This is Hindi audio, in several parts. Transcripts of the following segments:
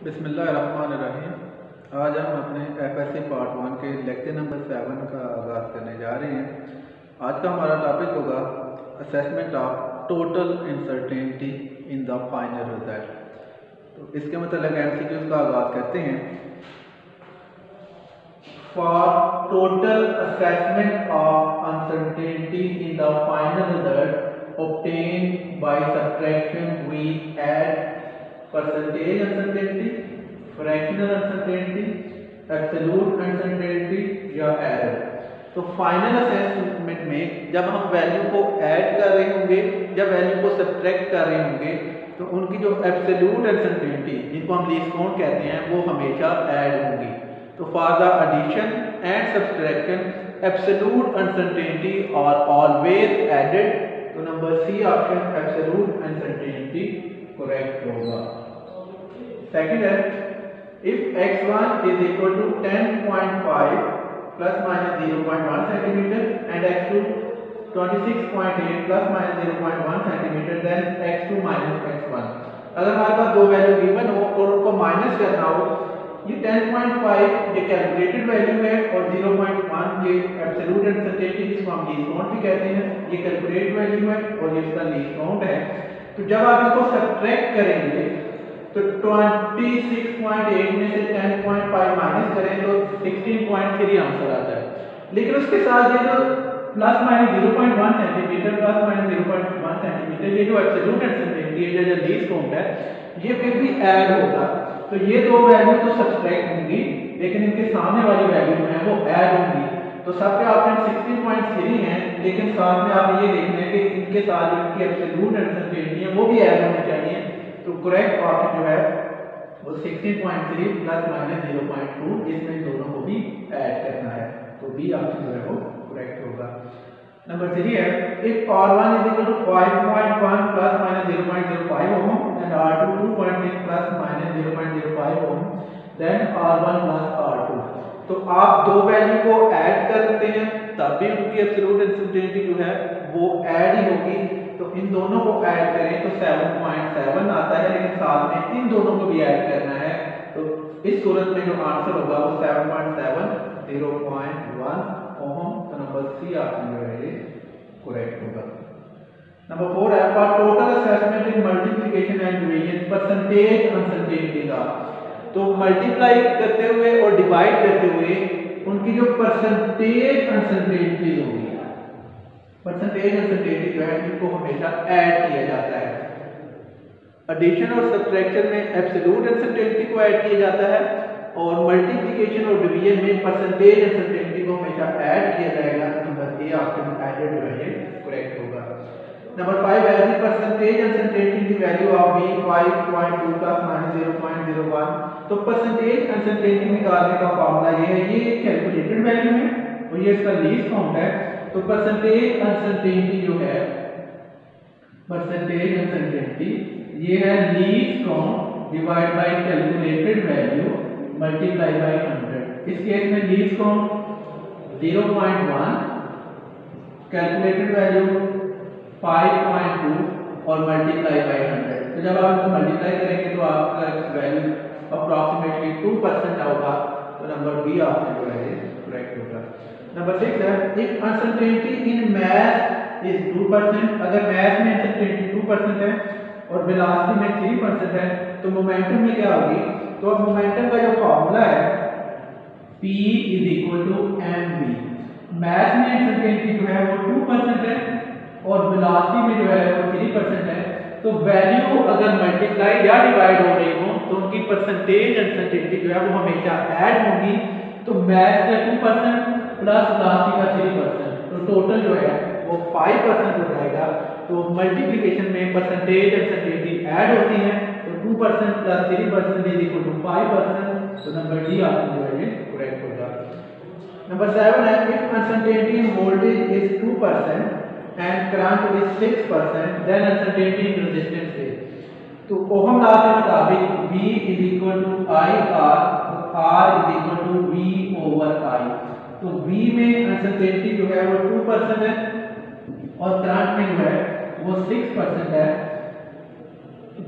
बिस्मिल्लाहिर्रहमानिर्रहीम। आज हम अपने FSC पार्ट 1 के लेक्चर नंबर 7 का आगाज़ करने जा रहे हैं। आज का हमारा टॉपिक होगा assessment of total uncertainty in the final result. तो इसके मतलब MCQs का आगाज़ करते हैं। For total assessment of uncertainty in the final result obtained by subtraction we add percentage uncertainty, fractional uncertainty, absolute uncertainty या error। तो फाइनल असेसमेंट में जब हम वैल्यू को ऐड कर रहे होंगे या वैल्यू को सब्ट्रैक्ट कर रहे होंगे तो उनकी जो एब्सोल्यूट अनसर्टेनिटी जिनको हम लीस्ट काउंट कहते हैं वो हमेशा ऐड होंगी। तो for the addition and subtraction absolute uncertainty are always added. तो number C option absolute uncertainty correct होगा। सेकंड है if x1 is equal to 10.5 plus minus 0.1 centimetre and x2 26.8 plus minus 0.1 centimetre then x2 minus x1। अगर हमारे पास दो वैल्यू गिवन हो और उनको माइनस करना हो, ये 10.5 ये कैलकुलेटेड वैल्यू है और 0.1 ये एब्सोल्यूट अनसर्टेनिटी जिसको हम लीस्ट काउंट भी कहते हैं, ये कैलकुलेटेड वैल्यू है और ये इसका लीस्ट काउंट है। तो जब आप इसको सब्ट्रैक्ट करेंगे तो 26.8 में से 10.5 माइनस करें तो 16.3 आंसर आता है। लेकिन उसके साथ ये जो plus minus 0.1 centimetre plus minus 0.1 centimetre ये जो एब्सोल्यूट अनसर्टेनिटी है या लीस्ट काउंट है ये फिर भी ऐड होगा। तो ये दो वैल्यू तो सब्ट्रैक्ट होंगी लेकिन इनके सामने वाली वैल्यू है वो ऐड होंगी। तो सबके ऑप्शन 16.3 हैं लेकिन साथ में आप ये देखना है कि इनके साथ जो इनकी एब्सोल्यूट अनसर्टेनिटी है वो भी ऐड होनी चाहिए। तो करेक्ट ऑप्शन जो है वो 16.3 प्लस माइनस 0.2 इसमें दोनों को भी ऐड करना है। तो बी ऑप्शन जो है वो करेक्ट होगा। नंबर 3 है if R1 is equal to 5.1 plus minus 0.05 ohm and R2 2.6 plus minus 0.05 ohm then R1 plus R2। तो आप दो वैल्यू को ऐड करते हैं तब भी उनकी एब्सोल्यूट अनसर्टेनिटी जो है वो ऐड ही होगी। तो इन दोनों को ऐड करें तो 7.7 आता है लेकिन साथ में इन दोनों को भी ऐड करना है। तो इस सूरत में जो आंसर होगा वो 7.7 0.1 ओम। तो नंबर सी ऑप्शन जो है ये करेक्ट होगा। नंबर 4 है for total assessment in multiplication and division percentage uncertainty का। तो मल्टीप्लाई करते हुए और डिवाइड करते हुए उनकी जो परसेंटेज अनसर्टेनिटी होगी, परसेंटेज अनसर्टेनिटी जो है इनको हमेशा ऐड किया जाता है। एडिशन और सब्ट्रैक्शन में एब्सोल्यूट अनसर्टेनिटी को ऐड किया जाता है और मल्टीप्लिकेशन और डिवीजन में परसेंटेज अनसर्टेनिटी को हमेशा ऐड किया जाएगा। नंबर ए ऑप्शन एडेड जो है ये करेक्ट होगा। नंबर 5 है the percentage uncertainty the value of b 5.2 plus minus 0.01। तो परसेंटेज अनसर्टेनिटी निकालने का फार्मूला ये है, ये कैलकुलेटेड वैल्यू है और ये इसका लीस्ट काउंट है। तो परसेंटेज अनसर्टेनिटी जो है परसेंटेज अनसर्टेनिटी ये है least count divide bye calculated value multiply by 100। इस केस में लीस्ट काउंट 0.1 कैलकुलेटेड वैल्यू 5.2 और मल्टीप्लाई बाय 100। तो जब आप इसको मल्टीप्लाई करेंगे तो आपका वैल्यू अप्रॉक्सीमेटली 2% होगा। तो नंबर बी ऑप्शन जो है करेक्ट होगा। नंबर 6 है if uncertainty in math is 2%। अगर मैथ में अनसर्टेनिटी 2% है और वेलोसिटी में 3% है तो मोमेंटम में क्या होगी। तो अब मोमेंटम का जो फार्मूला है P is equal to mv। Math में अनसर्टेनिटी जो है वो 2% है और वेलोसिटी में जो है वो 3% है। तो वैल्यू अगर मल्टीप्लाई या डिवाइड हो रही हो तो उनकी परसेंटेज अनसर्टेनिटी जो है वो हमेशा ऐड होगी। तो मैथ का 2% प्लस वेलोसिटी का 3% तो टोटल जो है वो 5% हो जाएगा। तो मल्टीप्लिकेशन में परसेंटेज अनसर्टेनिटी ऐड होती है तो 2% प्लस 3% इज इक्वल टू 5%। तो नंबर डी ऑप्शन जो है ये करेक्ट होगा। नंबर 7 है if uncertainty in voltage is 2% and current is 6% then uncertainty in resistance is। तो ओहम लॉ के मुताबिक V is equal to IR तो R is equal to V over I। तो V में अनसर्टेनिटी जो है वो 2% है और करंट में जो है वो 6% है।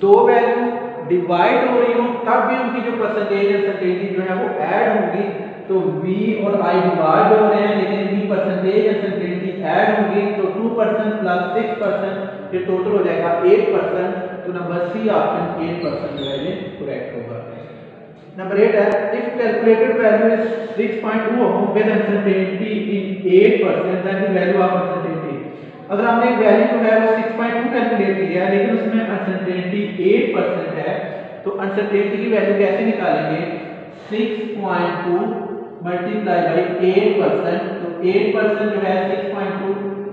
दो वैल्यू डिवाइड हो रही हो तब भी उनकी जो परसेंटेज अनसर्टेनिटी जो है वो ऐड होगी। तो V और I डिवाइड हो रहे हैं लेकिन इनकी परसेंटेज अनसर्टेनिटी ऐड होगी, तो 2% प्लस 6% ये टोटल हो जाएगा 8%। तो नंबर सी ऑप्शन 8% जो है ये करेक्ट होगा। नंबर 8 है if calculated value is 6.2 ohm with uncertainty in 8% that is value of uncertainty. अगर हमने एक वैल्यू जो है वो 6.2 कैलकुलेट किया है लेकिन उसमें अनसर्टेनिटी 8% है, तो अनसर्टेनिटी की वैल्यू कैसे निकालेंगे? 6.2 मल्टीप्लाई बाई 8%। तो 8% जो है 6.2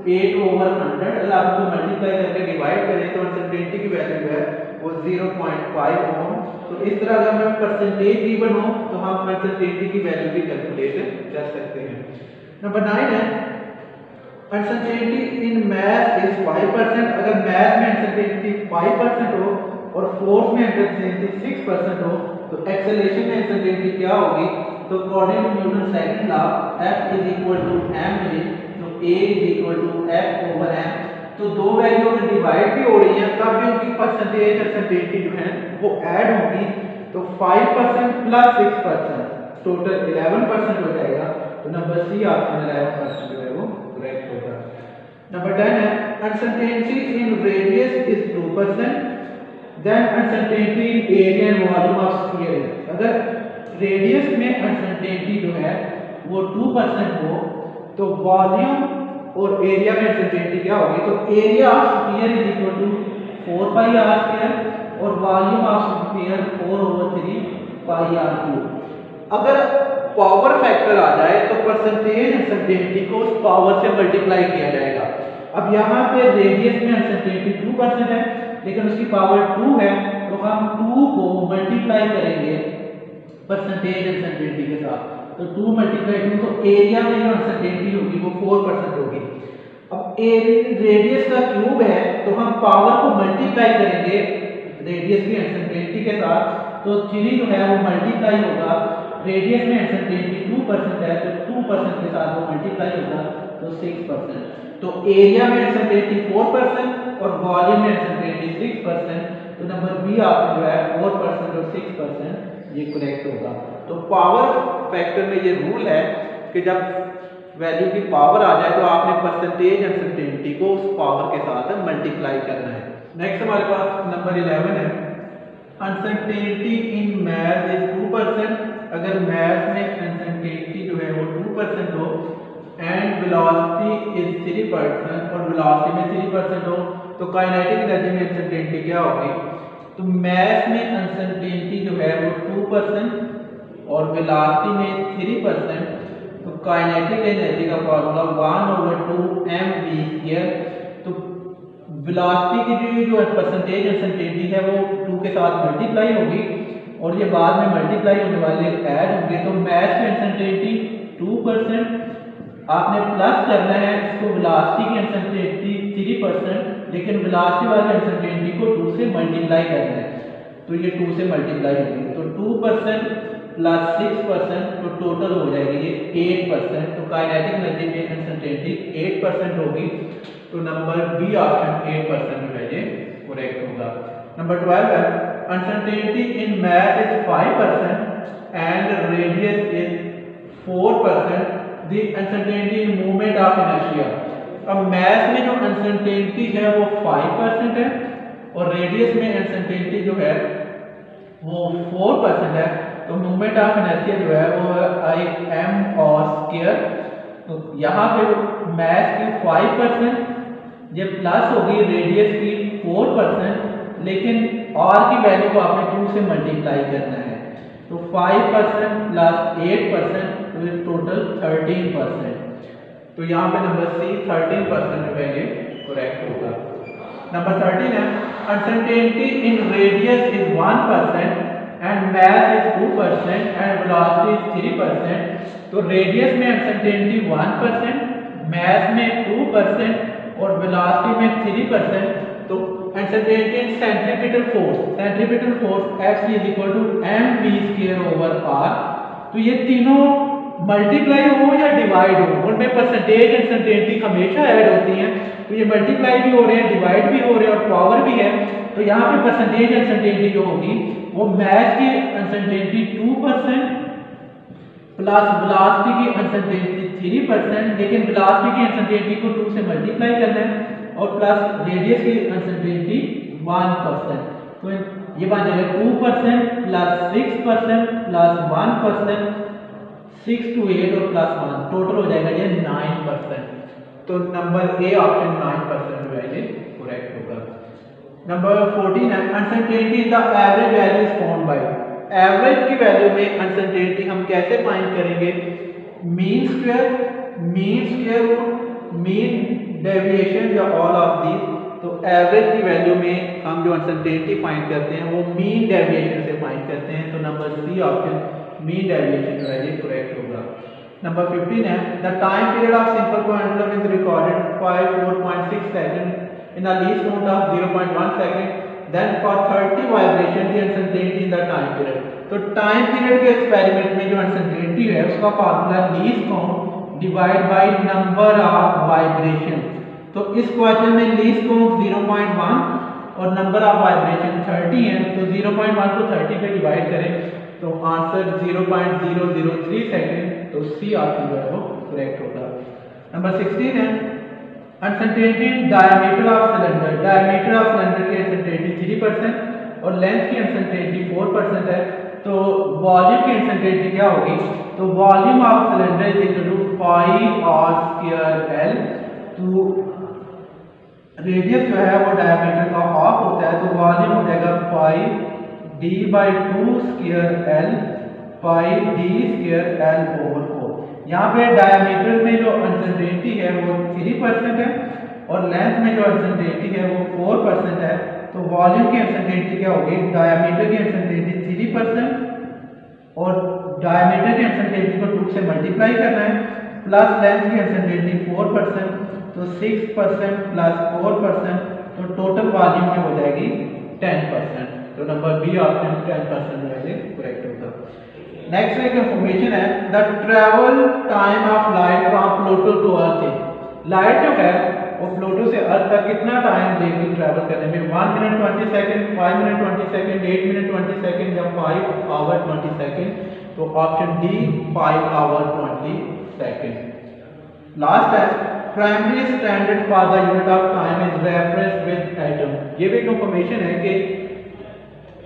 8/100, अगर आप इसको मल्टीप्लाई करके डिवाइड करें तो अनसर्टेनिटी की वैल्यू जो है वो 0.5 ओम। तो इस तरह अगर हमें परसेंटेज गिवन हो तो हम अनसर्टेनिटी की वैल्यू भी कैलकुलेट कर सकते हैं। नंबर 9 है अनसर्टेनिटी इन मैथ इज 5%। अगर मैथ में अनसर्टेनिटी 5% हो और फोर्स में अनसर्टेनिटी 6% हो तो एक्सेलरेशन में अनसर्टेनिटी क्या होगी? तो according to Newton second law F is equal to m, तो A is equal to F/m। तो दो वैल्यू अगर डिवाइड भी हो रही हैं तब भी उनकी परसेंटेज अनसर्टेनिटी जो है वो ऐड होगी। तो 5% प्लस 6% टोटल 11% हो जाएगा। तो नंबर सी ऑप्शन 11% जो है वो करेक्ट होगा। नंबर 10 है uncertainty in radius is 2%, then uncertainty in area and volume of sphere. अगर रेडियस में अनसर्टेनिटी जो है वो 2% हो तो वॉल्यूम और एरिया में अनसर्टेनिटी क्या होगी? तो area of sphere is equal to 4πr² और वॉल्यूम ऑफ स्फीयर 4/3πr³। अगर पावर फैक्टर आ जाए तो परसेंटेज अनसर्टेनिटी को उस पावर से मल्टीप्लाई किया जाएगा। अब यहाँ पे रेडियस में अनसर्टेनिटी 2% है लेकिन उसकी पावर 2 है, तो हम 2 को मल्टीप्लाई करेंगे परसेंटेज अनसर्टेनिटी के साथ। तो 2 मल्टीप्लाई 2, तो एरिया में जो अनसर्टेनिटी होगी वो 4% होगी। अब रेडियस का क्यूब है तो हम पावर को मल्टीप्लाई करेंगे रेडियस की अनसर्टेनिटी के साथ, तो 3 जो है वो मल्टीप्लाई होगा। रेडियस में अनसर्टेनिटी 2% है तो 2% के साथ वो मल्टीप्लाई होगा तो 6%। तो एरिया में अनसर्टेनिटी 4% और वॉल्यूम में अनसर्टेनिटी 6%। तो नंबर बी आपका जो है 4% और 6% ये करेक्ट होगा। तो पावर फैक्टर में ये रूल है कि जब वैल्यू की पावर आ जाए तो आपने परसेंटेज अनसर्टेनिटी को उस पावर के साथ मल्टीप्लाई करना है। नेक्स्ट हमारे पास नंबर 11 है अनसर्टेनिटी इन मैथ इज 2%। अगर मैथ में अनसर्टेनिटी जो है वो 2% हो एंड वेलोसिटी इज 3% और वेलोसिटी में 3% हो तो काइनेटिक एनर्जी में अनसर्टेनिटी क्या होगी? तो मैथ में अनसर्टेनिटी जो है वो 2% और वेलोसिटी में 3%, तो काइनेटिक एनर्जी का फॉर्मूला 1/2 mv²। तो वेलोसिटी की जो परसेंटेज अनसर्टेनिटी है वो 2 के साथ मल्टीप्लाई होगी और ये बाद में मल्टीप्लाई होने वाले ऐड होंगे। तो मैथ में अनसर्टेनिटी 2%, आपने प्लस करना है इसको वेलोसिटी की अनसर्टेनिटी 3%, लेकिन वेलोसिटी वाली अनसर्टेनिटी को 2 से मल्टीप्लाई करना है तो ये 2 से मल्टीप्लाई होगी। तो 2% प्लस 6% तो टोटल हो जाएगी ये 8%। तो काइनेटिक एनर्जी में अनसर्टेनिटी 8% होगी। तो नंबर बी ऑप्शन 8% जो है ये करेक्ट होगा। नंबर 12 है uncertainty in math is 5% and radius is 4%, the uncertainty in movement of inertia. अब मैथ में जो अनसर्टेनिटी है वो 5% है और रेडियस में अनसर्टेनिटी जो है वो 4% है, तो मूवमेंट ऑफ इनर्शिया जो है वो है Im²। तो यहाँ पे मैथ की 5% ये प्लस होगी रेडियस की 4%, लेकिन r की वैल्यू को आपने 2 से मल्टीप्लाई करना है। तो 5% प्लस 8% तो ये टोटल 13%। तो यहाँ पे नंबर सी 13% जो है ये करेक्ट होगा। नंबर 13 है uncertainty in radius is 1% and math is 2% and velocity is 3%। तो रेडियस में अनसर्टेनिटी 1%, मैथ में 2% और वेलोसिटी में 3%। तो uncertainty in centripetal force F is equal to mv²/r। तो ये तीनों मल्टीप्लाई हो या डिवाइड हो उनमें परसेंटेज अनसर्टेनिटी हमेशा ऐड होती हैं। तो ये मल्टीप्लाई भी हो रहे हैं, डिवाइड भी हो रहे हैं और पावर भी है। तो यहाँ पे परसेंटेज अनसर्टेनिटी जो होगी वो मैच की अनसर्टेनिटी 2% प्लस वेलोसिटी की अनसर्टेनिटी 3%, लेकिन वेलोसिटी की अनसर्टेनिटी को 2 से मल्टीप्लाई करना है और प्लस रेडियस की अनसर्टेनिटी 1%। तो ये बन जाएगा 2% प्लस 6% प्लस 1%, 6 to 8 और प्लस 1, टोटल हो जाएगा ये 9%। तो नंबर ए ऑप्शन 9% जो है ये करेक्ट होगा। नंबर 14 है uncertainty in the average value is found by. Average की वैल्यू में अनसर्टेनिटी हम कैसे फाइंड करेंगे? Mean square root, mean deviation या ऑल ऑफ दीज। तो एवरेज की वैल्यू में हम जो अनसर्टेनिटी फाइंड करते हैं वो मीन डेविएशन से फाइंड करते हैं। तो number C option mean deviation जो है ये करेक्ट होगा। नंबर 15 है the time period of simple quantum is recorded 4.6 second in a least count of 0.1 second, then for 30 vibration the uncertainty in the time period. तो टाइम पीरियड के एक्सपेरिमेंट में जो अनसर्टेनिटी है उसका formula least count divide by number of vibration. तो इस क्वेश्चन में लीस्ट काउंट 0.1 और नंबर ऑफ वाइब्रेशन 30 है, तो 0.1 को 30 पे डिवाइड करें तो आंसर 0.003 सेकंड। तो सी ऑप्शन जो है वो करेक्ट होगा। नंबर 16 है uncertainty diameter of cylinder. Diameter of cylinder की अनसर्टेनिटी 3% और लेंथ की अनसर्टेनिटी 4% है। तो वॉल्यूम की अनसर्टेनिटी क्या होगी? तो volume of cylinder is equal to pi R square L. तो रेडियस जो है वो डायमीटर का हाफ होता है, तो वॉल्यूम हो जाएगा पाई d/2 स्क्वायर एल पाई d स्क्वायर एल ओवर 4। यहाँ पे डायमीटर में जो अनसर्टेनिटी है वो 3% है और लेंथ में जो अनसर्टेनिटी है वो 4% है। तो वॉल्यूम की अनसर्टेनिटी क्या होगी? डायमीटर की अनसर्टेनिटी 3% और डायमीटर की अनसर्टेनिटी को 2 से मल्टीप्लाई करना है प्लस लेंथ की अनसर्टेनिटी 4%, तो 6% प्लस 4%, तो टोटल वॉल्यूम में हो जाएगी 10%। तो नंबर बी ऑप्शन 10% जो है करेक्ट होगा। नेक्स्ट एक इंफॉर्मेशन है the travel time of light from Pluto to Earth. Light जो है वो प्लूटो से अर्थ तक कितना टाइम लेगी ट्रैवल करने में? 1 minute 20 second, 5 minute 20 second, 8 minute 20 second या 5 आवर 20 सेकंड। तो option D 5 hour 20 second. Last है primary standard for the unit of time is reference with atom. ये भी इंफॉर्मेशन है कि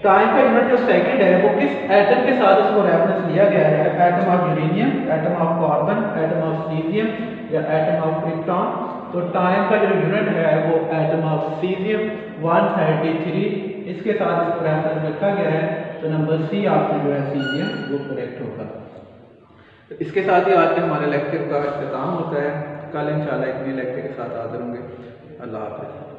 टाइम का यूनिट जो सेकंड है वो किस एटम के साथ उसको रेफरेंस लिया गया है? Atom of uranium, atom of carbon, atom of caesium या एटम ऑफ क्रिप्टॉन। तो टाइम का जो यूनिट है वो एटम ऑफ सीजियम 133, इसके साथ इसको रेफरेंस रखा गया है। तो नंबर सी ऑप्शन जो है सीजियम वो करेक्ट होगा। तो इसके साथ ही आज के हमारे लेक्चर का इख्तिताम होता है। कल इंशाल्लाह एक नए लेक्चर के साथ हाजिर होंगे। अल्लाह हाफ़िज़।